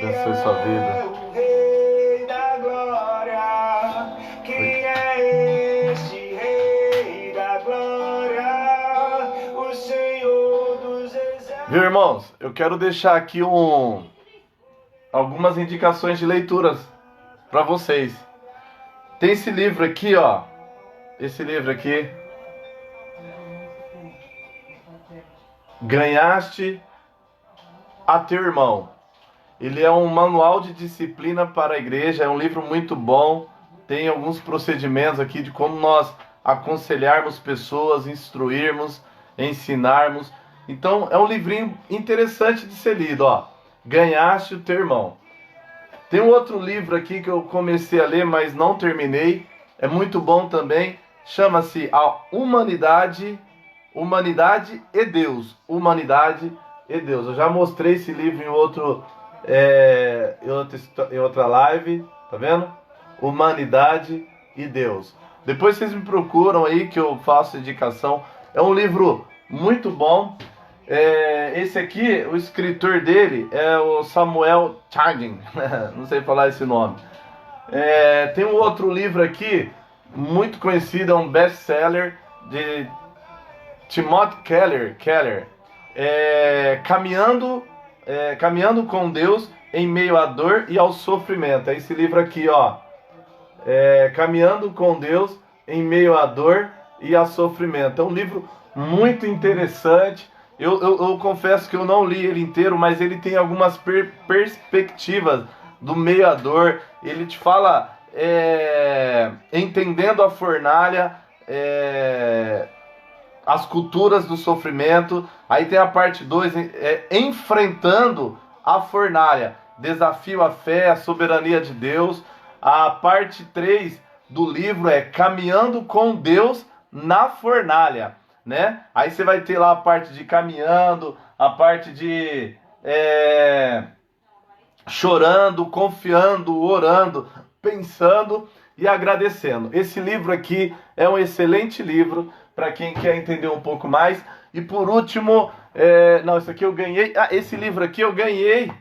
Abençoe sua vida. O Rei da Glória, quem é este Rei da Glória? O Senhor dos Exércitos. Viu, irmãos? Eu quero deixar aqui algumas indicações de leituras para vocês. Tem esse livro aqui, ó. Esse livro aqui. Ganhaste a teu irmão. Ele é um manual de disciplina para a igreja. É um livro muito bom. Tem alguns procedimentos aqui de como nós aconselharmos pessoas, instruirmos, ensinarmos. Então é um livrinho interessante de ser lido, ó. Ganhaste o teu irmão. Tem um outro livro aqui que eu comecei a ler, mas não terminei. É muito bom também. Chama-se A Humanidade e Deus. Humanidade e Deus. Eu já mostrei esse livro em outra live. Tá vendo? Humanidade e Deus. Depois vocês me procuram aí que eu faço indicação. É um livro muito bom. Esse aqui, o escritor dele é o Samuel Chardin. Não sei falar esse nome. Tem um outro livro aqui, muito conhecido, é um best-seller de Timothy Keller. Caminhando com Deus em meio à dor e ao sofrimento. É esse livro aqui, ó. Caminhando com Deus em meio à dor e ao sofrimento. É um livro muito interessante. Eu confesso que eu não li ele inteiro, mas ele tem algumas perspectivas do meio à dor. Ele te fala entendendo a fornalha, as culturas do sofrimento. Aí tem a parte 2, enfrentando a fornalha, desafio à fé, a soberania de Deus. A parte 3 do livro é caminhando com Deus na fornalha, né? Aí você vai ter lá a parte de caminhando, a parte de chorando, confiando, orando, pensando e agradecendo. Esse livro aqui é um excelente livro para quem quer entender um pouco mais. E por último, isso aqui eu ganhei. Esse livro aqui eu ganhei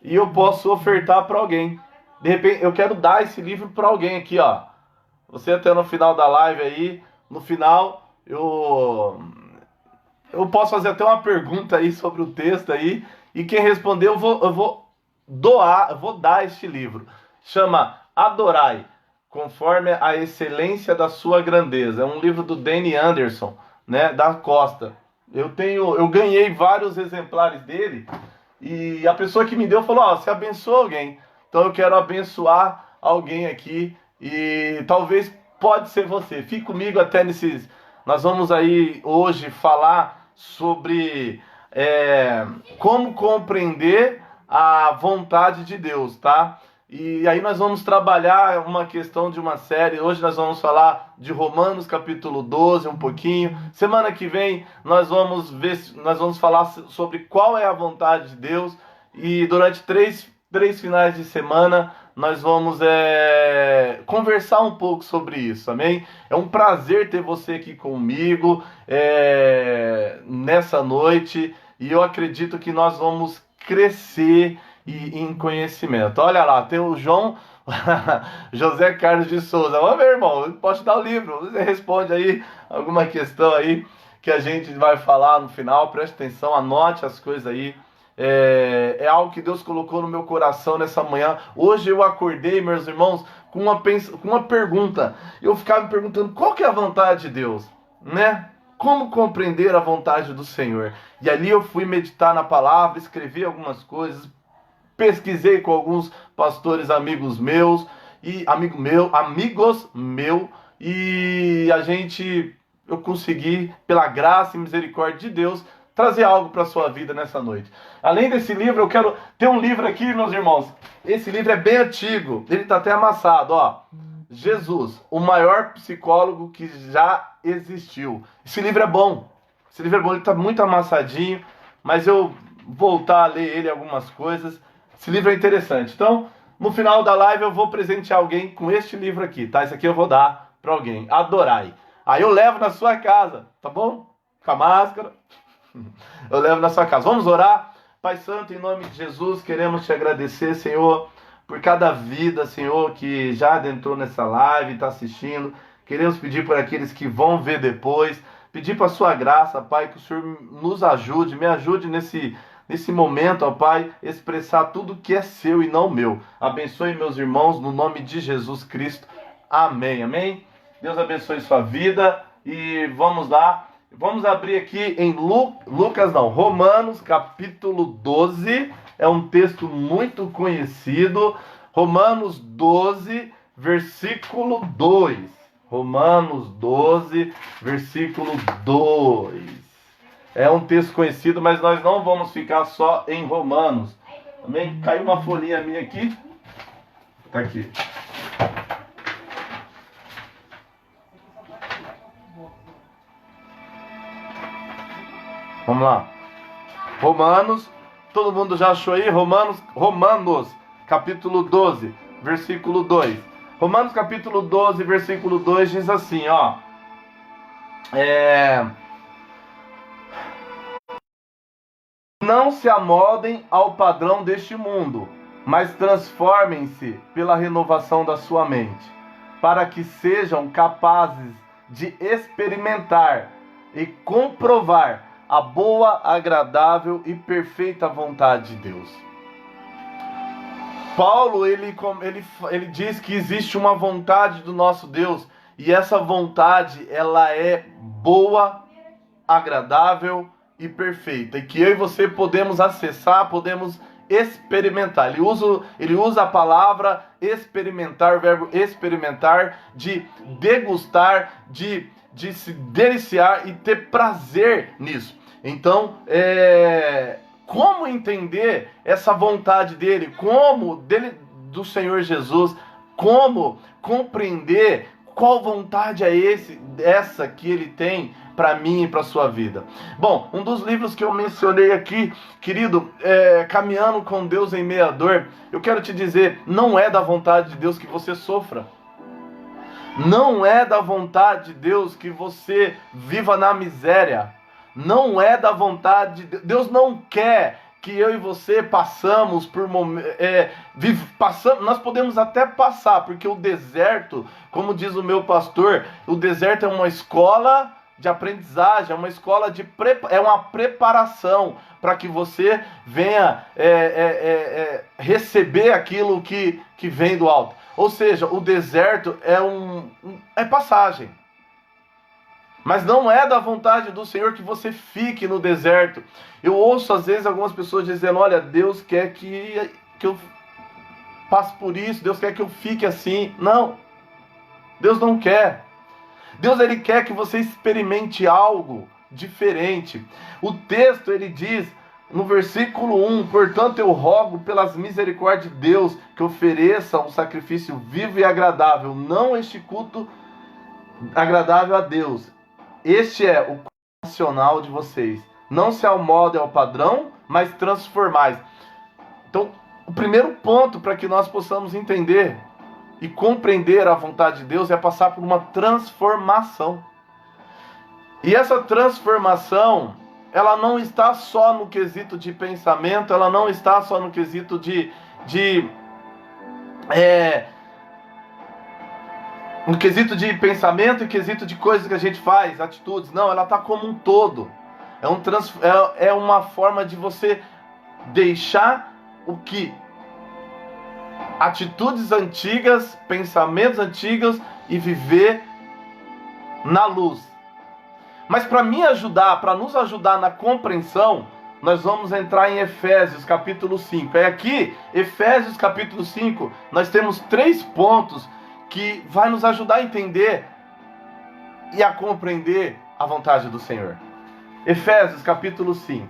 e eu posso ofertar para alguém. De repente, eu quero dar esse livro para alguém aqui, ó. Você até no final da live aí, no final, eu posso fazer até uma pergunta aí sobre o texto aí. E quem responder, eu vou dar este livro. Chama Adorai, conforme a excelência da sua grandeza. É um livro do Danny Anderson, né, da Costa. Eu ganhei vários exemplares dele e a pessoa que me deu falou: você abençoa alguém. Então eu quero abençoar alguém aqui e talvez pode ser você. Fique comigo até nesses. Nós vamos aí hoje falar sobre como compreender a vontade de Deus, tá? E aí nós vamos trabalhar uma questão de uma série. Hoje nós vamos falar de Romanos capítulo 12 um pouquinho. Semana que vem nós vamos falar sobre qual é a vontade de Deus. E durante três finais de semana nós vamos conversar um pouco sobre isso, amém? É um prazer ter você aqui comigo nessa noite. E eu acredito que nós vamos crescer em conhecimento. Olha lá, tem o José Carlos de Souza. Ô, meu irmão, pode dar o livro. Você responde aí alguma questão aí que a gente vai falar no final. Preste atenção, anote as coisas aí. É algo que Deus colocou no meu coração nessa manhã. Hoje eu acordei, meus irmãos, com uma pergunta. Eu ficava me perguntando qual que é a vontade de Deus, né? Como compreender a vontade do Senhor? E ali eu fui meditar na palavra, escrevi algumas coisas, pesquisei com alguns pastores amigos meus, e eu consegui, pela graça e misericórdia de Deus, trazer algo para a sua vida nessa noite. Além desse livro, eu quero ter um livro aqui, meus irmãos. Esse livro é bem antigo, ele está até amassado, ó. Jesus, o maior psicólogo que já existiu. Esse livro é bom. Ele está muito amassadinho, mas eu voltar a ler ele algumas coisas. Esse livro é interessante. Então, no final da live eu vou presentear alguém com este livro aqui, tá? Esse aqui eu vou dar para alguém. Adorai. Aí eu levo na sua casa, tá bom? Com a máscara. Eu levo na sua casa. Vamos orar? Pai Santo, em nome de Jesus, queremos te agradecer, Senhor, por cada vida, Senhor, que já adentrou nessa live, está assistindo. Queremos pedir por aqueles que vão ver depois, pedir para a sua graça, Pai, que o Senhor nos ajude, me ajude nesse momento, ó Pai, expressar tudo que é seu e não meu. Abençoe meus irmãos, no nome de Jesus Cristo. Amém, amém? Deus abençoe sua vida e vamos lá. Vamos abrir aqui em Romanos capítulo 12. É um texto muito conhecido. Romanos 12, versículo 2. Romanos 12, versículo 2. É um texto conhecido, mas nós não vamos ficar só em Romanos. Também caiu uma folhinha minha aqui. Tá aqui. Vamos lá. Romanos, todo mundo já achou aí? Romanos, capítulo 12, versículo 2. Romanos, capítulo 12, versículo 2 diz assim, ó. Não se amoldem ao padrão deste mundo, mas transformem-se pela renovação da sua mente, para que sejam capazes de experimentar e comprovar a boa, agradável e perfeita vontade de Deus. Paulo, ele diz que existe uma vontade do nosso Deus, e essa vontade, ela é boa, agradável e perfeita, e que eu e você podemos acessar, podemos experimentar. Ele usa a palavra experimentar, o verbo experimentar, de degustar, de se deliciar e ter prazer nisso. Então, como entender essa vontade dele, do Senhor Jesus, como compreender qual vontade é essa que ele tem para mim e para a sua vida. Bom, um dos livros que eu mencionei aqui, querido, Caminhando com Deus em Meio à Dor, eu quero te dizer, não é da vontade de Deus que você sofra. Não é da vontade de Deus que você viva na miséria. Não é da vontade de Deus. Deus não quer que eu e você passamos por momentos. Nós podemos até passar, porque o deserto, como diz o meu pastor, o deserto é uma escola de aprendizagem, é uma escola é uma preparação para que você venha receber aquilo que vem do alto. Ou seja, o deserto é passagem. Mas não é da vontade do Senhor que você fique no deserto. Eu ouço às vezes algumas pessoas dizendo, olha, Deus quer que eu passe por isso, Deus quer que eu fique assim. Não, Deus não quer. Deus, ele quer que você experimente algo diferente. O texto, ele diz, no versículo 1, portanto eu rogo pelas misericórdias de Deus que ofereçam um sacrifício vivo e agradável, não este culto agradável a Deus. Este é o nacional de vocês. Não se amoldem ao padrão, mas transformais. Então, o primeiro ponto para que nós possamos entender e compreender a vontade de Deus é passar por uma transformação. E essa transformação, ela não está só no quesito de pensamento, ela não está só no quesito no quesito de pensamento e quesito de coisas que a gente faz, atitudes. Não, ela está como um todo. É uma forma de você deixar atitudes antigas, pensamentos antigos e viver na luz. Mas para nos ajudar na compreensão, nós vamos entrar em Efésios capítulo 5. Aqui, Efésios capítulo 5, nós temos 3 pontos que vai nos ajudar a entender e a compreender a vontade do Senhor. Efésios capítulo 5.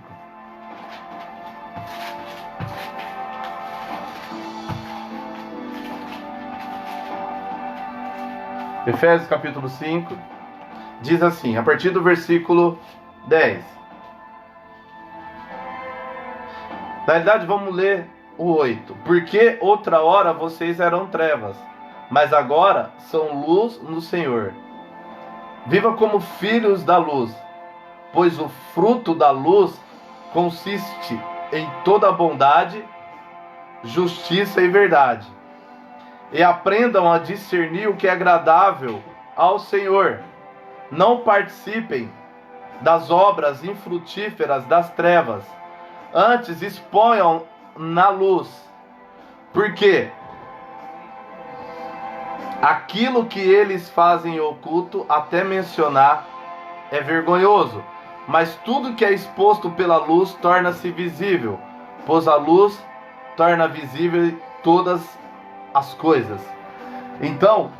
Efésios capítulo 5 diz assim, a partir do versículo 10. Na verdade, vamos ler o 8. Porque outra hora vocês eram trevas, mas agora são luz no Senhor. Viva como filhos da luz, pois o fruto da luz consiste em toda bondade, justiça e verdade, e aprendam a discernir o que é agradável ao Senhor. Não participem das obras infrutíferas das trevas, antes exponham na luz, porque aquilo que eles fazem em oculto, até mencionar, é vergonhoso, mas tudo que é exposto pela luz torna-se visível, pois a luz torna visível todas as coisas. Então,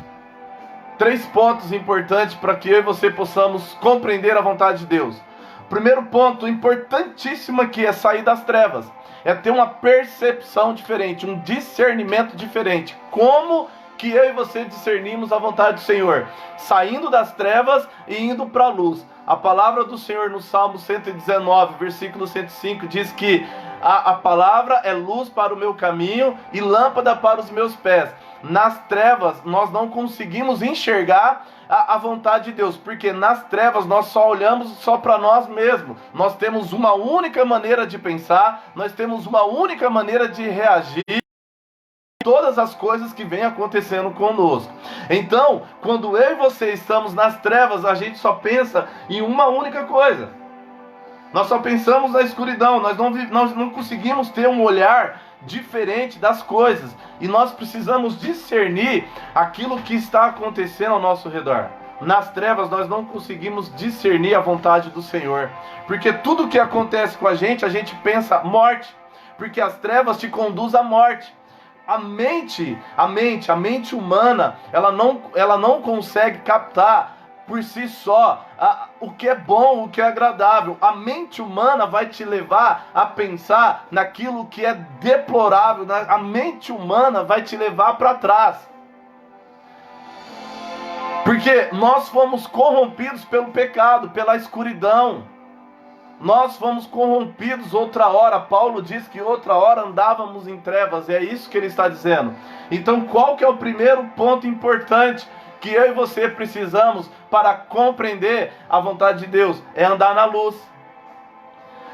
3 pontos importantes para que eu e você possamos compreender a vontade de Deus. Primeiro ponto importantíssimo aqui é sair das trevas, é ter uma percepção diferente, um discernimento diferente. Como que eu e você discernimos a vontade do Senhor? Saindo das trevas e indo para a luz. A palavra do Senhor no Salmo 119, versículo 105, diz que a palavra é luz para o meu caminho e lâmpada para os meus pés. Nas trevas nós não conseguimos enxergar a vontade de Deus, porque nas trevas nós só olhamos só para nós mesmos. Nós temos uma única maneira de pensar, nós temos uma única maneira de reagir todas as coisas que vêm acontecendo conosco. Então, quando eu e você estamos nas trevas, a gente só pensa em uma única coisa. Nós só pensamos na escuridão, nós não conseguimos ter um olhar diferente das coisas. E nós precisamos discernir aquilo que está acontecendo ao nosso redor. Nas trevas nós não conseguimos discernir a vontade do Senhor. Porque tudo que acontece com a gente pensa morte. Porque as trevas te conduzem à morte. A mente humana, ela não consegue captar por si só o que é bom, o que é agradável. A mente humana vai te levar a pensar naquilo que é deplorável. A mente humana vai te levar para trás. Porque nós fomos corrompidos pelo pecado, pela escuridão. Nós fomos corrompidos outra hora. Paulo diz que outra hora andávamos em trevas. É isso que ele está dizendo. Então qual que é o primeiro ponto importante que eu e você precisamos para compreender a vontade de Deus? É andar na luz.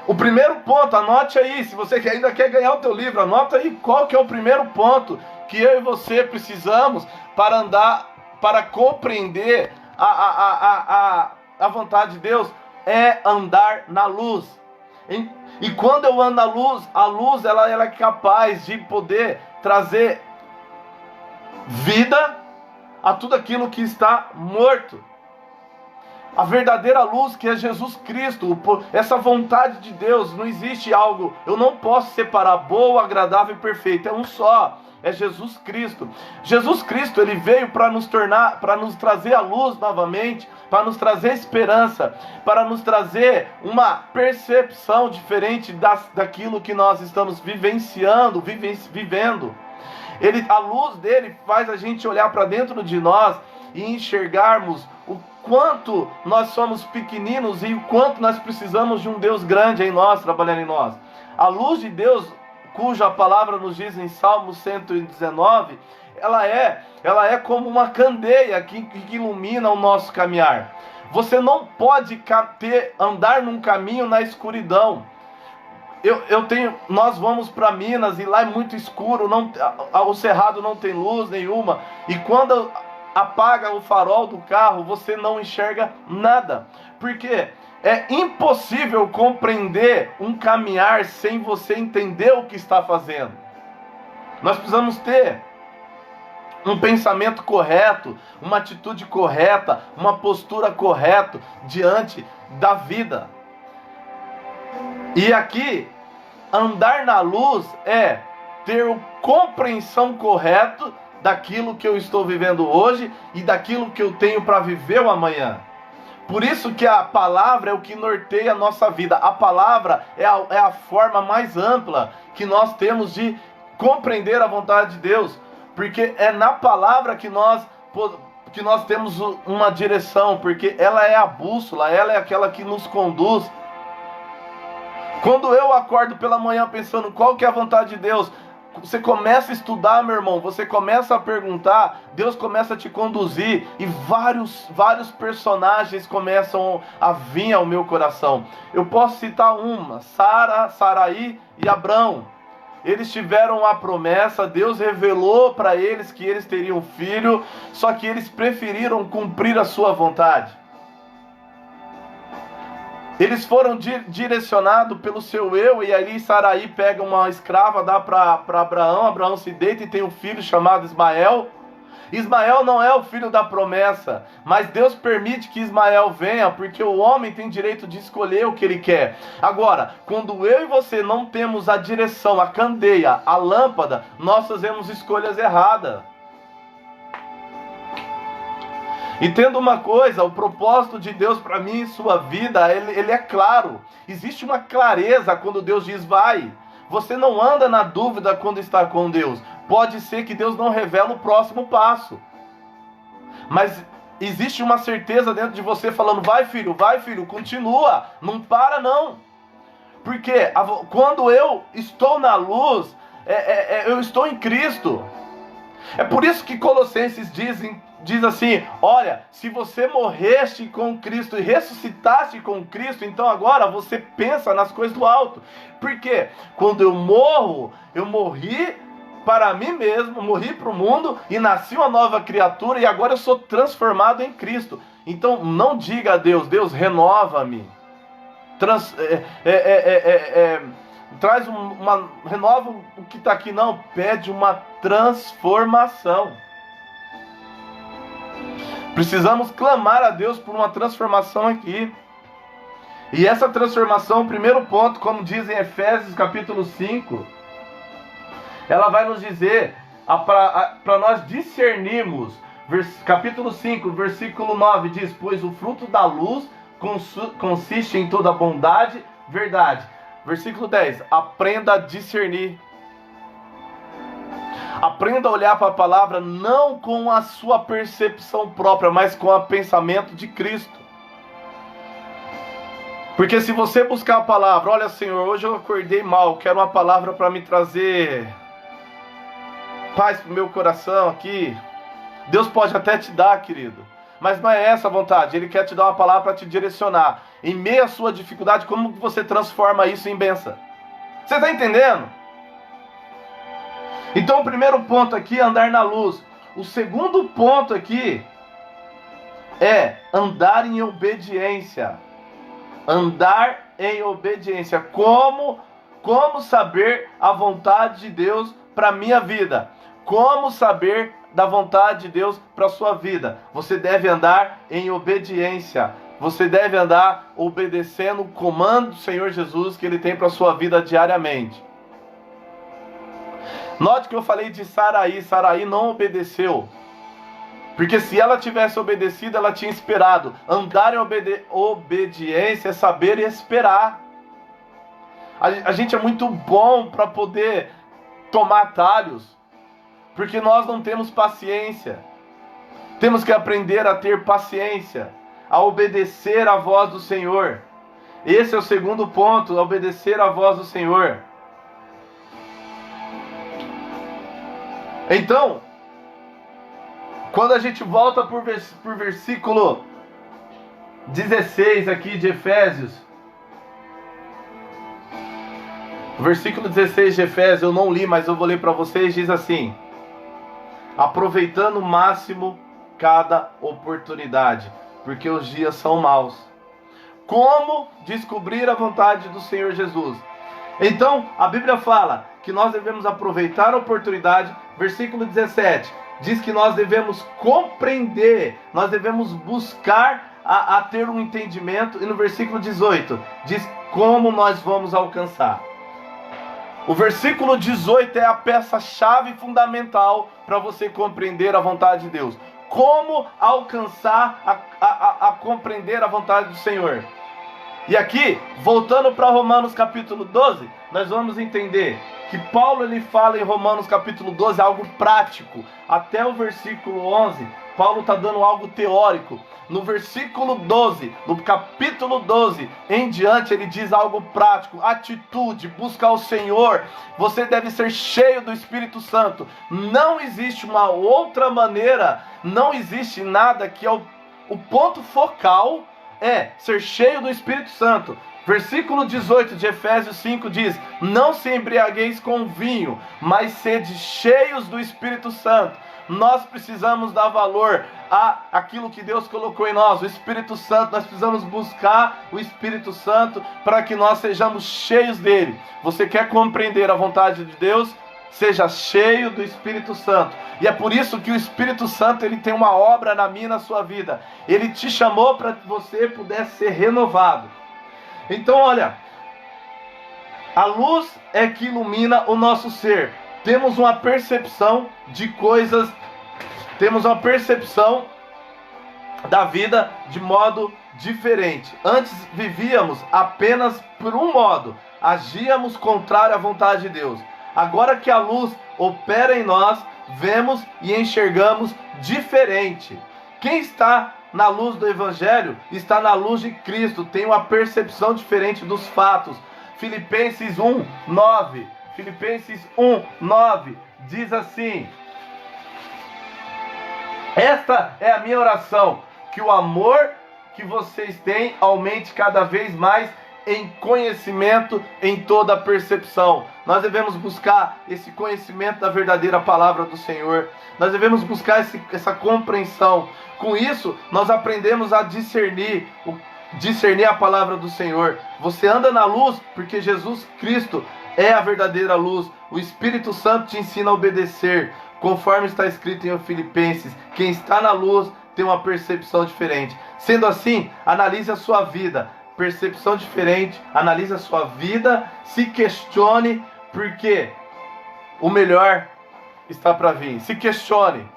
O primeiro ponto, anote aí, se você ainda quer ganhar o teu livro, anota aí qual que é o primeiro ponto que eu e você precisamos para andar, para compreender a vontade de Deus. É andar na luz. E quando eu ando na luz, a luz ela é capaz de poder trazer vida a tudo aquilo que está morto. A verdadeira luz, que é Jesus Cristo, essa vontade de Deus, não existe algo, eu não posso separar boa, agradável e perfeito, é um só, é Jesus Cristo. Jesus Cristo, ele veio para nos trazer a luz novamente, para nos trazer esperança, para nos trazer uma percepção diferente daquilo que nós estamos vivendo. A luz dele faz a gente olhar para dentro de nós e enxergarmos o quanto nós somos pequeninos e o quanto nós precisamos de um Deus grande em nós, trabalhando em nós. A luz de Deus, cuja palavra nos diz em Salmo 119, ela é como uma candeia que ilumina o nosso caminhar. Você não pode andar num caminho na escuridão. Nós vamos para Minas e lá é muito escuro, o cerrado não tem luz nenhuma, e quando apaga o farol do carro, você não enxerga nada, porque é impossível compreender um caminhar sem você entender o que está fazendo. Nós precisamos ter um pensamento correto, uma atitude correta, uma postura correta diante da vida. E aqui, andar na luz é ter compreensão correta daquilo que eu estou vivendo hoje e daquilo que eu tenho para viver o amanhã. Por isso que a palavra é o que norteia a nossa vida. A palavra é a forma mais ampla que nós temos de compreender a vontade de Deus. Porque é na palavra que nós temos uma direção. Porque ela é a bússola, ela é aquela que nos conduz. Quando eu acordo pela manhã pensando qual que é a vontade de Deus, você começa a estudar, meu irmão, você começa a perguntar, Deus começa a te conduzir e vários personagens começam a vir ao meu coração. Eu posso citar uma: Sara, Sarai e Abrão. Eles tiveram a promessa, Deus revelou para eles que eles teriam filho, só que eles preferiram cumprir a sua vontade. Eles foram direcionados pelo seu eu, e ali Sarai pega uma escrava, dá para Abraão, Abraão se deita e tem um filho chamado Ismael. Ismael não é o filho da promessa, mas Deus permite que Ismael venha, porque o homem tem direito de escolher o que ele quer. Agora, quando eu e você não temos a direção, a candeia, a lâmpada, nós fazemos escolhas erradas. Entenda uma coisa, o propósito de Deus para mim e sua vida, ele é claro. Existe uma clareza quando Deus diz vai. Você não anda na dúvida quando está com Deus. Pode ser que Deus não revele o próximo passo, mas existe uma certeza dentro de você falando, vai filho, continua, não para não. Porque quando eu estou na luz, eu estou em Cristo. É por isso que Colossenses diz assim, olha, se você morreste com Cristo e ressuscitaste com Cristo, então agora você pensa nas coisas do alto. Porque quando eu morro, eu morri para mim mesmo, morri para o mundo e nasci uma nova criatura e agora eu sou transformado em Cristo. Então não diga a Deus, Deus renova-me, renova o que está aqui, não, pede uma transformação. Precisamos clamar a Deus por uma transformação aqui. E essa transformação, o primeiro ponto, como diz em Efésios capítulo 5, ela vai nos dizer, para nós discernirmos, capítulo 5, versículo 9 diz, pois o fruto da luz consiste em toda bondade, verdade. Versículo 10, aprenda a discernir. Aprenda a olhar para a palavra não com a sua percepção própria, mas com o pensamento de Cristo. Porque se você buscar a palavra, olha Senhor, hoje eu acordei mal, quero uma palavra para me trazer paz para o meu coração aqui. Deus pode até te dar, querido, mas não é essa a vontade. Ele quer te dar uma palavra para te direcionar. Em meio à sua dificuldade, como você transforma isso em bênção? Você está entendendo? Então o primeiro ponto aqui é andar na luz. O segundo ponto aqui é andar em obediência. Andar em obediência. Como saber a vontade de Deus para a minha vida? Como saber da vontade de Deus para a sua vida? Você deve andar em obediência. Você deve andar obedecendo o comando do Senhor Jesus que Ele tem para a sua vida diariamente. Note que eu falei de Sarai. Sarai não obedeceu. Porque se ela tivesse obedecido, ela tinha esperado. Andar em obediência é saber esperar. A gente é muito bom para poder tomar atalhos, porque nós não temos paciência. Temos que aprender a ter paciência, a obedecer à voz do Senhor. Esse é o segundo ponto, obedecer à voz do Senhor. Então, quando a gente volta por versículo 16 aqui de Efésios, o versículo 16 de Efésios, eu não li, mas eu vou ler para vocês, diz assim: aproveitando o máximo cada oportunidade, porque os dias são maus. Como descobrir a vontade do Senhor Jesus? Então, a Bíblia fala que nós devemos aproveitar a oportunidade. Versículo 17 diz que nós devemos compreender, nós devemos buscar a ter um entendimento. E no versículo 18 diz como nós vamos alcançar. O versículo 18 é a peça-chave fundamental para você compreender a vontade de Deus. Como alcançar a compreender a vontade do Senhor? E aqui, voltando para Romanos capítulo 12, nós vamos entender que Paulo ele fala em Romanos capítulo 12 algo prático. Até o versículo 11, Paulo está dando algo teórico. No versículo 12, no capítulo 12 em diante, ele diz algo prático: atitude, buscar o Senhor. Você deve ser cheio do Espírito Santo. Não existe uma outra maneira, não existe nada que é o ponto focal é ser cheio do Espírito Santo. Versículo 18 de Efésios 5 diz: não se embriagueis com vinho, mas sede cheios do Espírito Santo. Nós precisamos dar valor àquilo que Deus colocou em nós, o Espírito Santo. Nós precisamos buscar o Espírito Santo para que nós sejamos cheios dele. Você quer compreender a vontade de Deus? Seja cheio do Espírito Santo. E é por isso que o Espírito Santo, ele tem uma obra na minha e na sua vida. Ele te chamou para que você pudesse ser renovado. Então olha, a luz é que ilumina o nosso ser. Temos uma percepção de coisas, temos uma percepção da vida de modo diferente. Antes vivíamos apenas por um modo, agíamos contrário à vontade de Deus. Agora que a luz opera em nós, vemos e enxergamos diferente. Quem está na luz do Evangelho está na luz de Cristo, tem uma percepção diferente dos fatos. Filipenses 1:9. Filipenses 1:9 diz assim: esta é a minha oração, que o amor que vocês têm aumente cada vez mais em conhecimento, em toda a percepção. Nós devemos buscar esse conhecimento da verdadeira palavra do Senhor. Nós devemos buscar essa compreensão. Com isso, nós aprendemos a discernir a palavra do Senhor. Você anda na luz porque Jesus Cristo é a verdadeira luz. O Espírito Santo te ensina a obedecer, conforme está escrito em Filipenses: quem está na luz tem uma percepção diferente. Sendo assim, analise a sua vida. Percepção diferente, analise a sua vida, se questione, porque o melhor está para vir. Se questione.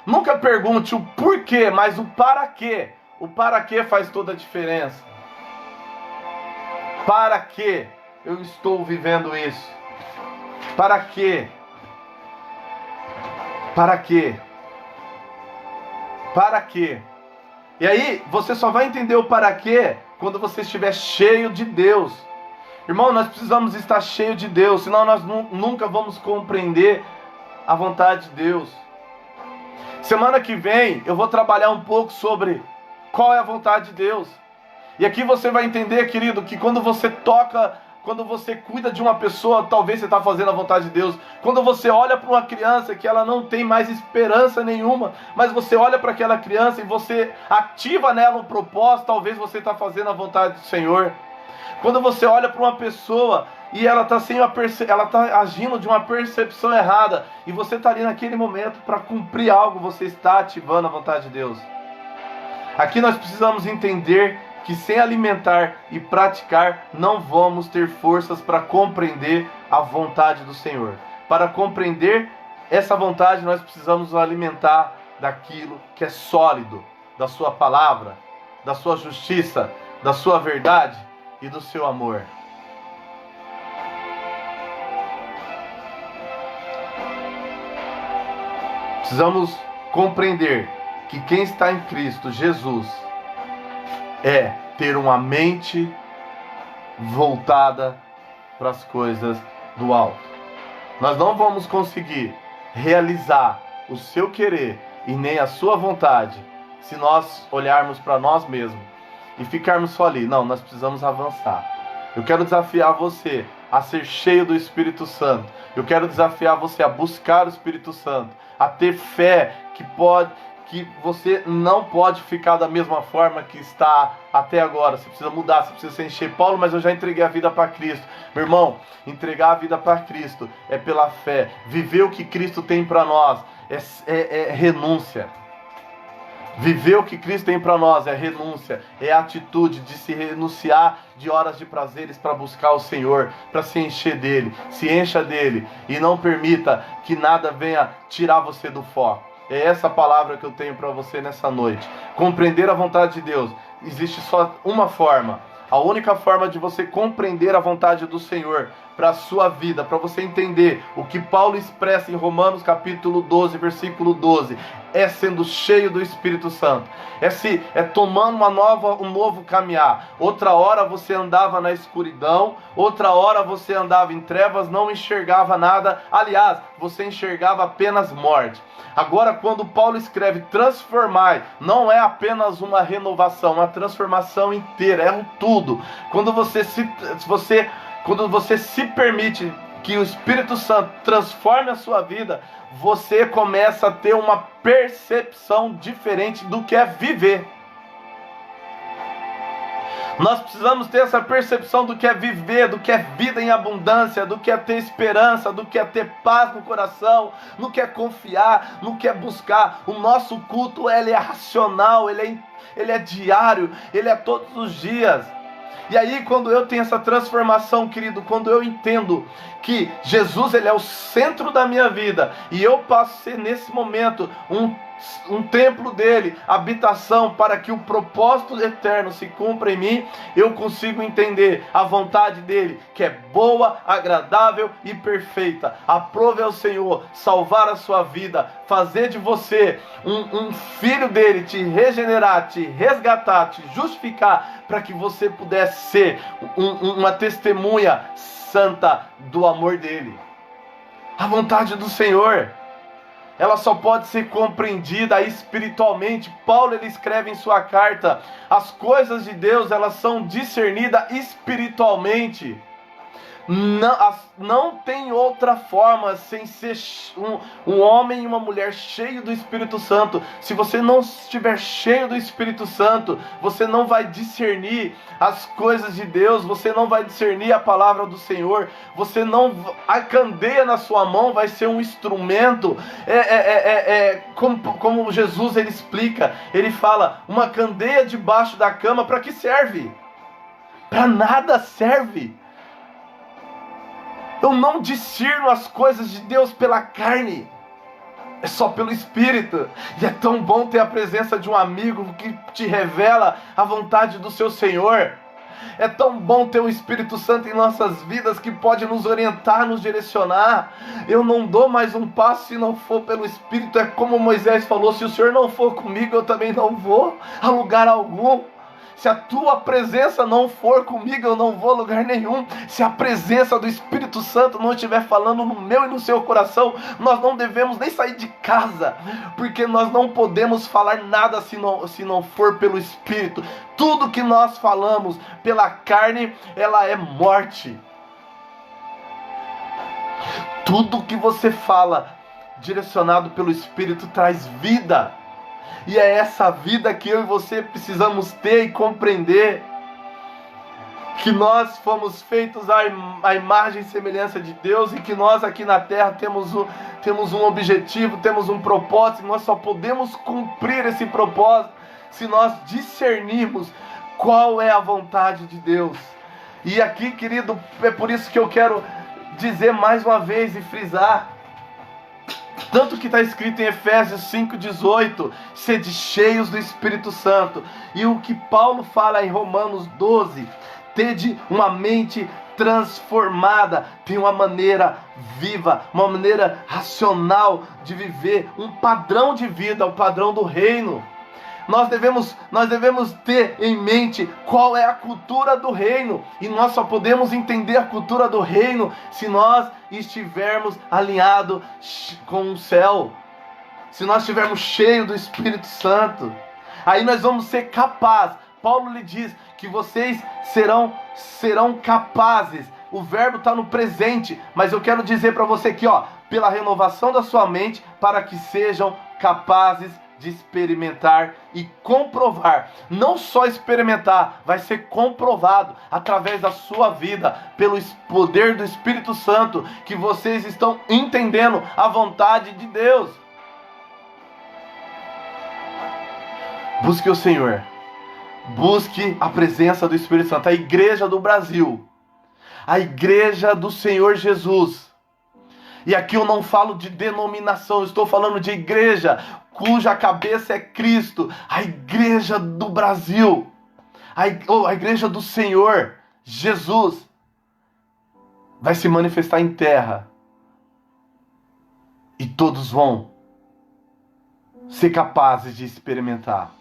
Nunca pergunte o porquê, mas o para quê. O para quê faz toda a diferença. Para que eu estou vivendo isso? Para quê? Para quê? Para quê? E aí, você só vai entender o para quê quando você estiver cheio de Deus. Irmão, nós precisamos estar cheio de Deus, senão nós nunca vamos compreender a vontade de Deus. Semana que vem eu vou trabalhar um pouco sobre qual é a vontade de Deus. E aqui você vai entender, querido, que quando você cuida de uma pessoa, talvez você está fazendo a vontade de Deus. Quando você olha para uma criança que ela não tem mais esperança nenhuma, mas você olha para aquela criança e você ativa nela um propósito, talvez você está fazendo a vontade do Senhor. Quando você olha para uma pessoa e ela está agindo de uma percepção errada, e você está ali naquele momento para cumprir algo, você está ativando a vontade de Deus. Aqui nós precisamos entender que sem alimentar e praticar, não vamos ter forças para compreender a vontade do Senhor. Para compreender essa vontade, nós precisamos nos alimentar daquilo que é sólido, da sua palavra, da sua justiça, da sua verdade e do seu amor. Precisamos compreender que quem está em Cristo Jesus é ter uma mente voltada para as coisas do alto. Nós não vamos conseguir realizar o seu querer e nem a sua vontade se nós olharmos para nós mesmos e ficarmos só ali. Não, nós precisamos avançar. Eu quero desafiar você a ser cheio do Espírito Santo. Eu quero desafiar você a buscar o Espírito Santo, a ter fé que você não pode ficar da mesma forma que está até agora. Você precisa mudar, você precisa se encher. Paulo, mas eu já entreguei a vida para Cristo. Meu irmão, entregar a vida para Cristo é pela fé. Viver o que Cristo tem para nós é renúncia. Viver o que Cristo tem para nós é renúncia, é a atitude de se renunciar de horas de prazeres para buscar o Senhor, para se encher dele. Se encha dele e não permita que nada venha tirar você do foco. É essa palavra que eu tenho para você nessa noite. Compreender a vontade de Deus. Existe só uma forma. A única forma de você compreender a vontade do Senhor para a sua vida, para você entender o que Paulo expressa em Romanos capítulo 12, versículo 12, é sendo cheio do Espírito Santo, é tomando um novo caminhar. Outra hora você andava na escuridão, outra hora você andava em trevas, não enxergava nada, aliás, você enxergava apenas morte. Agora, quando Paulo escreve transformar, não é apenas uma renovação, uma transformação inteira, é um tudo. Quando você se permite que o Espírito Santo transforme a sua vida, você começa a ter uma percepção diferente do que é viver. Nós precisamos ter essa percepção do que é viver, do que é vida em abundância, do que é ter esperança, do que é ter paz no coração, no que é confiar, no que é buscar. O nosso culto, ele é racional, ele é diário, ele é todos os dias. E aí, quando eu tenho essa transformação, querido, quando eu entendo que Jesus, ele é o centro da minha vida, e eu passo a ser nesse momento um templo dele, habitação para que o propósito eterno se cumpra em mim, eu consigo entender a vontade dele, que é boa, agradável e perfeita. Aprove ao Senhor salvar a sua vida, fazer de você um filho dele, te regenerar, te resgatar, te justificar, para que você pudesse ser uma testemunha santa do amor dele. A vontade do Senhor, ela só pode ser compreendida espiritualmente. Paulo, ele escreve em sua carta: as coisas de Deus, elas são discernidas espiritualmente. Não tem outra forma sem ser um homem e uma mulher cheio do Espírito Santo. Se você não estiver cheio do Espírito Santo, você não vai discernir as coisas de Deus, você não vai discernir a palavra do Senhor, a candeia na sua mão vai ser um instrumento, como Jesus, ele explica, ele fala, uma candeia debaixo da cama, para que serve? Para nada serve. Eu não discerno as coisas de Deus pela carne, é só pelo Espírito. E é tão bom ter a presença de um amigo que te revela a vontade do seu Senhor. É tão bom ter o Espírito Santo em nossas vidas, que pode nos orientar, nos direcionar. Eu não dou mais um passo se não for pelo Espírito. É como Moisés falou: se o Senhor não for comigo, eu também não vou a lugar algum. Se a tua presença não for comigo, eu não vou a lugar nenhum. Se a presença do Espírito Santo não estiver falando no meu e no seu coração, nós não devemos nem sair de casa, porque nós não podemos falar nada se não for pelo Espírito. Tudo que nós falamos pela carne, ela é morte. Tudo que você fala direcionado pelo Espírito traz vida. E é essa vida que eu e você precisamos ter e compreender, que nós fomos feitos à imagem e semelhança de Deus, e que nós aqui na terra temos um objetivo, temos um propósito, e nós só podemos cumprir esse propósito se nós discernirmos qual é a vontade de Deus. E aqui, querido, é por isso que eu quero dizer mais uma vez e frisar, tanto que está escrito em Efésios 5,18, sede cheios do Espírito Santo. E o que Paulo fala em Romanos 12, tede uma mente transformada, tem uma maneira viva, uma maneira racional de viver, um padrão de vida, o padrão do reino. Nós devemos ter em mente qual é a cultura do reino. E nós só podemos entender a cultura do reino se nós estivermos alinhados com o céu. Se nós estivermos cheios do Espírito Santo. Aí nós vamos ser capazes. Paulo lhe diz que vocês serão capazes. O verbo está no presente. Mas eu quero dizer para você aqui, pela renovação da sua mente, para que sejam capazes de experimentar e comprovar. Não só experimentar, vai ser comprovado através da sua vida, pelo poder do Espírito Santo, que vocês estão entendendo a vontade de Deus. Busque o Senhor, busque a presença do Espírito Santo. A igreja do Brasil, a igreja do Senhor Jesus. E aqui eu não falo de denominação, eu estou falando de igreja cuja cabeça é Cristo, a igreja do Brasil, a igreja do Senhor Jesus. vai se manifestar em terra. E todos vão ser capazes de experimentar.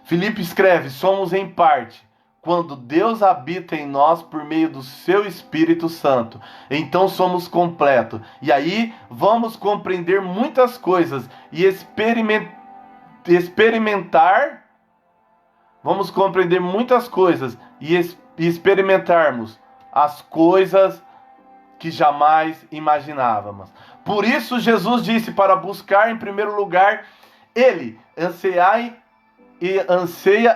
Filipe escreve: somos em parte, quando Deus habita em nós por meio do seu Espírito Santo. Então somos completos. E aí vamos compreender muitas coisas e experimentar. Vamos compreender muitas coisas e experimentarmos as coisas que jamais imaginávamos. Por isso Jesus disse para buscar em primeiro lugar Ele, anseia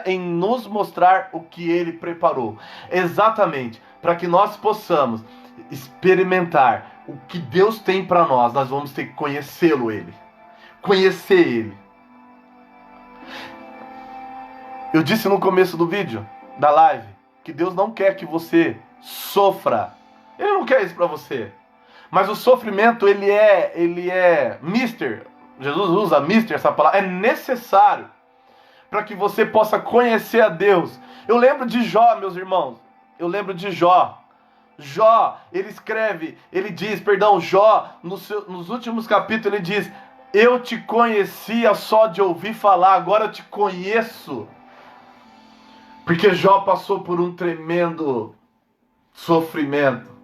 em nos mostrar o que Ele preparou. Exatamente, para que nós possamos experimentar o que Deus tem para nós, nós vamos ter que conhecê-lo, Ele. Conhecer Ele. Eu disse no começo do vídeo, da live, que Deus não quer que você sofra. Ele não quer isso para você. Mas o sofrimento, ele é mister. Jesus usa mister, essa palavra. É necessário para que você possa conhecer a Deus. Eu lembro de Jó, meus irmãos. Eu lembro de Jó. Jó, Jó, nos últimos capítulos, ele diz: eu te conhecia só de ouvir falar, agora eu te conheço. Porque Jó passou por um tremendo sofrimento.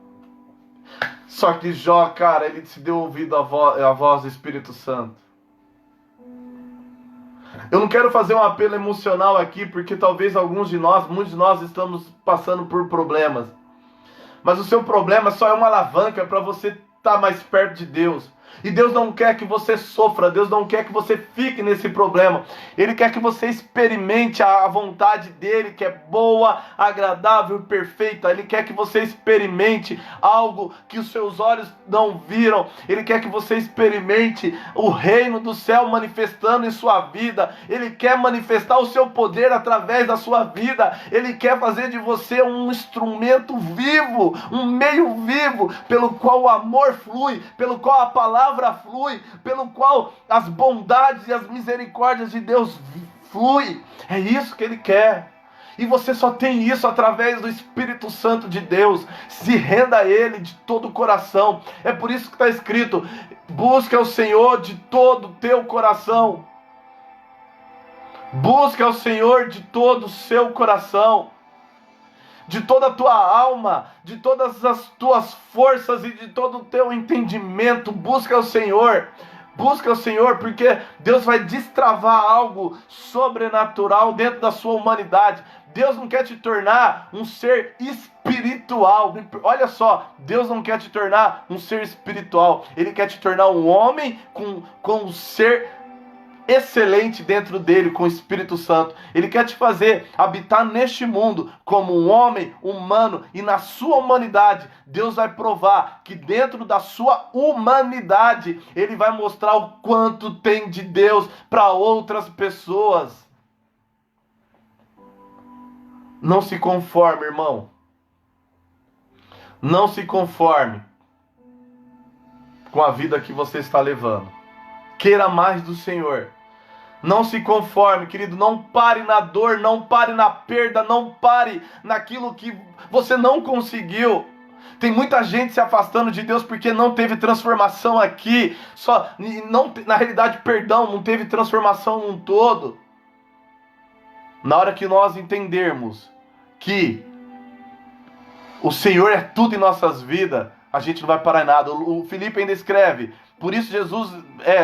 Só que Jó, cara, ele se deu ouvido à voz do Espírito Santo. Eu não quero fazer um apelo emocional aqui, porque talvez muitos de nós estamos passando por problemas. Mas o seu problema só é uma alavanca para você estar mais perto de Deus. E Deus não quer que você sofra, Deus não quer que você fique nesse problema. Ele quer que você experimente a vontade dele, que é boa, agradável e perfeita. Ele quer que você experimente algo que os seus olhos não viram. Ele quer que você experimente o reino do céu manifestando em sua vida. Ele quer manifestar o seu poder através da sua vida. Ele quer fazer de você um instrumento vivo, um meio vivo, pelo qual o amor flui, pelo qual a palavra flui, pelo qual as bondades e as misericórdias de Deus flui. É isso que Ele quer. E você só tem isso através do Espírito Santo de Deus. Se renda a Ele de todo o coração. É por isso que está escrito: busca o Senhor de todo o teu coração. Busca o Senhor de todo o seu coração, de toda a tua alma, de todas as tuas forças e de todo o teu entendimento. Busca o Senhor. Busca o Senhor, porque Deus vai destravar algo sobrenatural dentro da sua humanidade. Deus não quer te tornar um ser espiritual. Olha só, Deus não quer te tornar um ser espiritual. Ele quer te tornar um homem com um ser excelente dentro dele, com o Espírito Santo. Ele quer te fazer habitar neste mundo como um homem humano, e na sua humanidade Deus vai provar que dentro da sua humanidade Ele vai mostrar o quanto tem de Deus para outras pessoas. Não se conforme, irmão. Não se conforme com a vida que você está levando. Queira mais do Senhor. Não se conforme, querido. Não pare na dor, não pare na perda, não pare naquilo que você não conseguiu. Tem muita gente se afastando de Deus porque não teve transformação aqui. Na realidade, não teve transformação num todo. Na hora que nós entendermos que o Senhor é tudo em nossas vidas, a gente não vai parar em nada. O Filipe ainda escreve: por isso Jesus,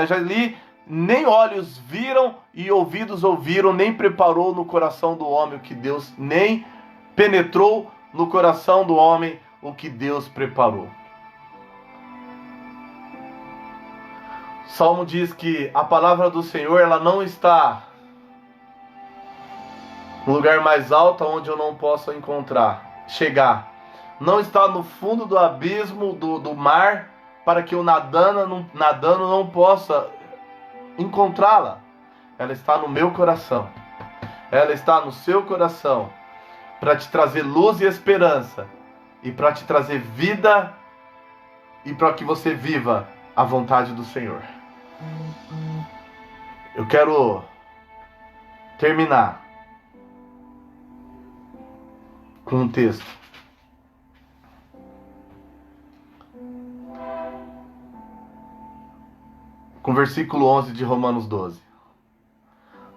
já li, nem olhos viram e ouvidos ouviram, nem preparou no coração do homem o que Deus, nem penetrou no coração do homem o que Deus preparou. O Salmo diz que a palavra do Senhor, ela não está no lugar mais alto onde eu não possa chegar. Não está no fundo do abismo do mar, para que eu nadando não possa encontrá-la. Ela está no meu coração. Ela está no seu coração, para te trazer luz e esperança, e para te trazer vida, e para que você viva a vontade do Senhor. Eu quero terminar com um texto com o versículo 11 de Romanos 12.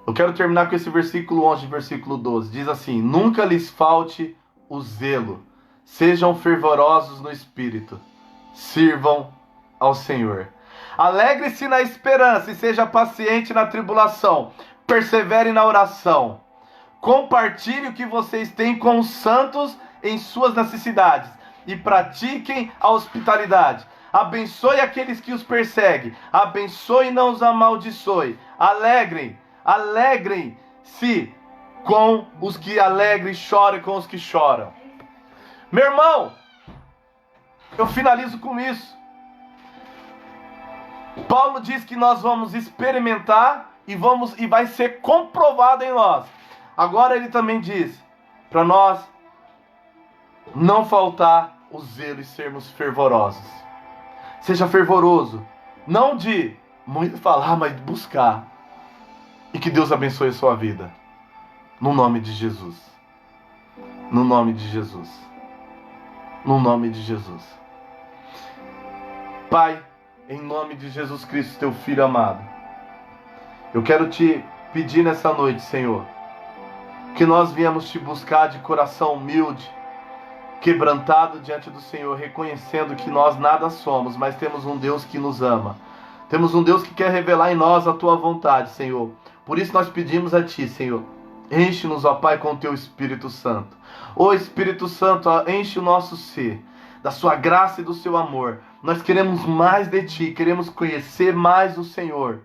Eu quero terminar com esse versículo 11 e versículo 12. Diz assim: nunca lhes falte o zelo, sejam fervorosos no espírito, sirvam ao Senhor. Alegre-se na esperança e seja paciente na tribulação, persevere na oração. Compartilhe o que vocês têm com os santos em suas necessidades e pratiquem a hospitalidade. Abençoe aqueles que os perseguem, abençoe e não os amaldiçoe. Alegrem-se com os que alegram e chorem com os que choram. Meu irmão, eu finalizo com isso. Paulo diz que nós vamos experimentar e vai ser comprovado em nós. Agora ele também diz para nós não faltar o zelo e sermos fervorosos. Seja fervoroso, não de muito falar, mas de buscar. E que Deus abençoe a sua vida. No nome de Jesus. No nome de Jesus. No nome de Jesus. Pai, em nome de Jesus Cristo, teu Filho amado, eu quero te pedir nessa noite, Senhor, que nós viemos te buscar de coração humilde, quebrantado diante do Senhor, reconhecendo que nós nada somos, mas temos um Deus que nos ama. Temos um Deus que quer revelar em nós a tua vontade, Senhor. Por isso nós pedimos a ti, Senhor, enche-nos, ó Pai, com o teu Espírito Santo. Ó Espírito Santo, enche o nosso ser da sua graça e do seu amor. Nós queremos mais de ti, queremos conhecer mais o Senhor.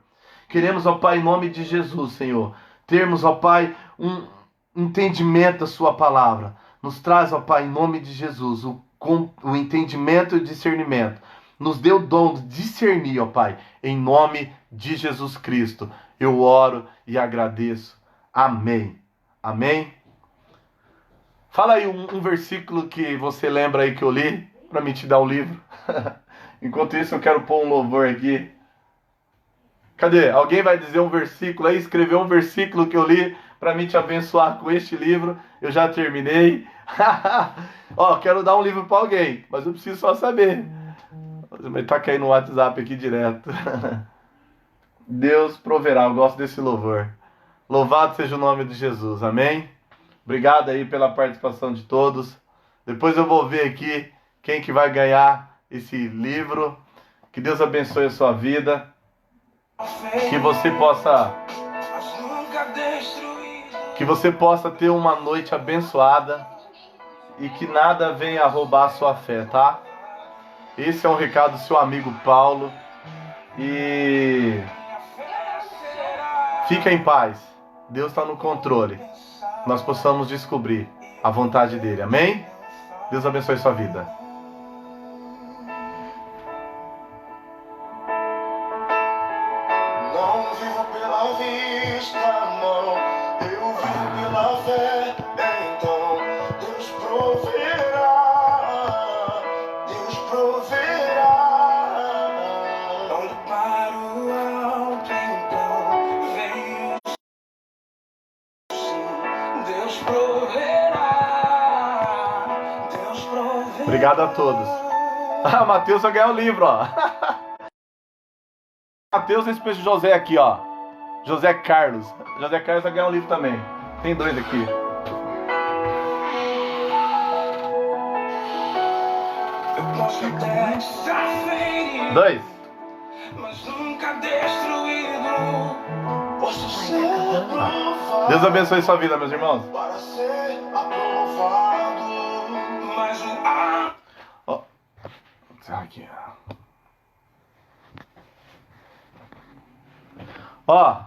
Queremos, ó Pai, em nome de Jesus, Senhor, termos, ó Pai, um entendimento da sua palavra. Nos traz, ó Pai, em nome de Jesus, o entendimento e o discernimento. Nos dê o dom de discernir, ó Pai, em nome de Jesus Cristo. Eu oro e agradeço. Amém. Amém. Fala aí um versículo que você lembra aí que eu li, para me te dar um livro. Enquanto isso, eu quero pôr um louvor aqui. Cadê? Alguém vai dizer um versículo aí, escrever um versículo que eu li para me te abençoar com este livro. Eu já terminei. Ó, quero dar um livro para alguém, mas eu preciso só saber. Mas tá caindo no WhatsApp aqui direto. Deus proverá, eu gosto desse louvor. Louvado seja o nome de Jesus, amém? Obrigado aí pela participação de todos. Depois eu vou ver aqui quem que vai ganhar esse livro. Que Deus abençoe a sua vida. Que você possa ter uma noite abençoada e que nada venha roubar a sua fé, tá? Esse é um recado do seu amigo Paulo. E fica em paz. Deus está no controle. Nós possamos descobrir a vontade dele. Amém? Deus abençoe sua vida. Não vivo pela vista, não. Eu vivo pela fé. Então Deus proverá. Deus proverá. Olho para o alto, então veio. Deus proverá. Deus proverá. Obrigado a todos. Ah, Mateus vai ganhar o livro, ó. Mateus, esse peixe José aqui, ó. José Carlos. José Carlos vai ganhar um livro também. Tem dois aqui. Eu posso até estar ferido, Dois. mas nunca destruído. Posso ser aprovado. Deus abençoe sua vida, meus irmãos. Para ser aprovado. Mas o Ó. Aqui, ó,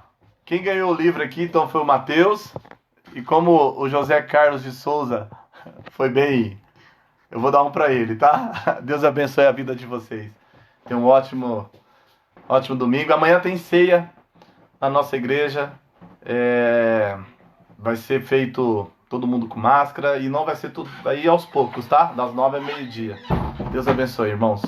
quem ganhou o livro aqui então foi o Mateus. E como o José Carlos de Souza foi bem, eu vou dar um para ele, tá? Deus abençoe a vida de vocês. Tenham um ótimo domingo. Amanhã tem ceia na nossa igreja. Vai ser feito todo mundo com máscara e não vai ser tudo aí aos poucos, tá? Das 9 ao meio-dia. Deus abençoe, irmãos.